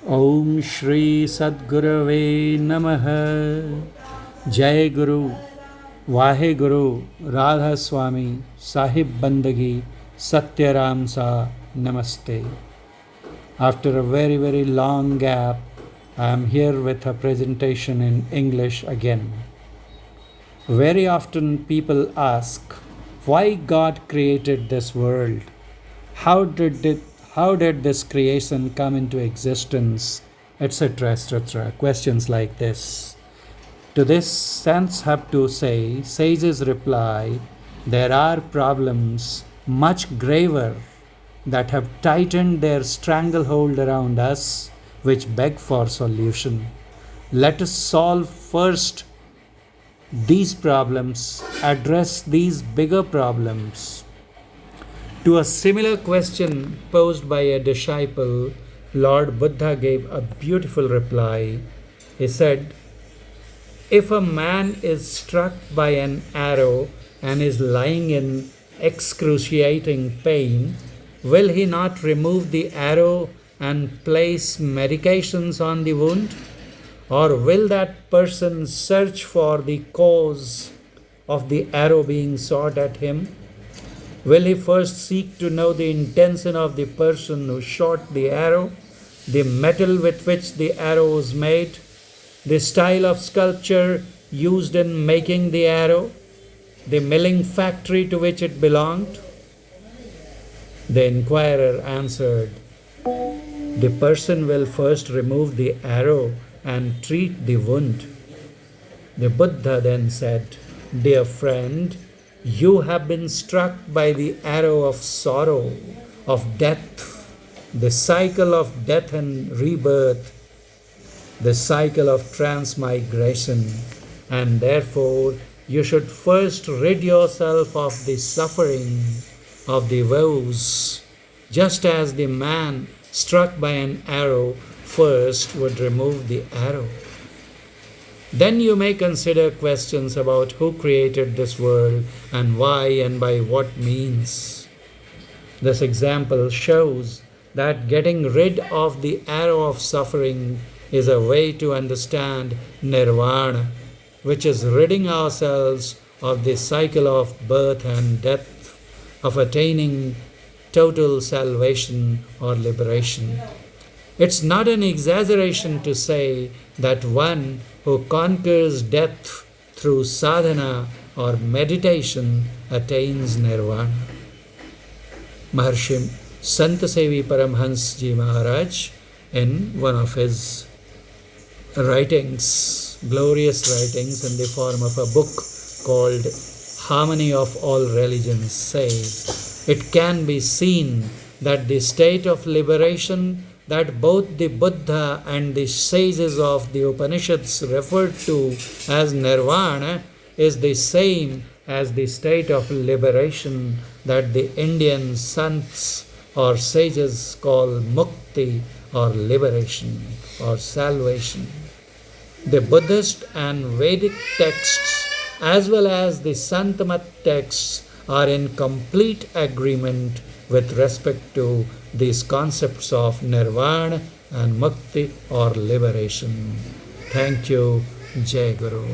Om Shri Sadgurave Namaha. Jai Guru, Vahe Guru, Radha Swami, Sahib Bandagi, Satyaram Sa, Namaste. After a very long gap, I am here with a presentation in English again. Very often people ask why God created this world. How did this creation come into existence, etc., etc. Questions like this. To this, saints have to say, sages reply, there are problems much graver that have tightened their stranglehold around us, which beg for solution. Let us solve first these problems, address these bigger problems. To a similar question posed by a disciple, Lord Buddha gave a beautiful reply. He said, if a man is struck by an arrow and is lying in excruciating pain, will he not remove the arrow and place medications on the wound? Or will that person search for the cause of the arrow being shot at him? Will he first seek to know the intention of the person who shot the arrow, the metal with which the arrow was made, the style of sculpture used in making the arrow, the milling factory to which it belonged? The inquirer answered, the person will first remove the arrow and treat the wound. The Buddha then said, dear friend, you have been struck by the arrow of sorrow, of death, the cycle of death and rebirth, the cycle of transmigration, and therefore you should first rid yourself of the suffering, of the woes, just as the man struck by an arrow first would remove the arrow. Then you may consider questions about who created this world and why and by what means. This example shows that getting rid of the arrow of suffering is a way to understand nirvana, which is ridding ourselves of the cycle of birth and death, of attaining total salvation or liberation. It's not an exaggeration to say that one who conquers death through sadhana or meditation attains nirvana. Maharshi Sant Sevi Paramhans Ji Maharaj, in one of his writings, glorious writings in the form of a book called Harmony of All Religions, say, it can be seen that the state of liberation that both the Buddha and the sages of the Upanishads referred to as nirvana is the same as the state of liberation that the Indian sants or sages call mukti or liberation or salvation. The Buddhist and Vedic texts as well as the Santamat texts are in complete agreement with respect to these concepts of nirvana and mukti or liberation. Thank you. Jai Guru.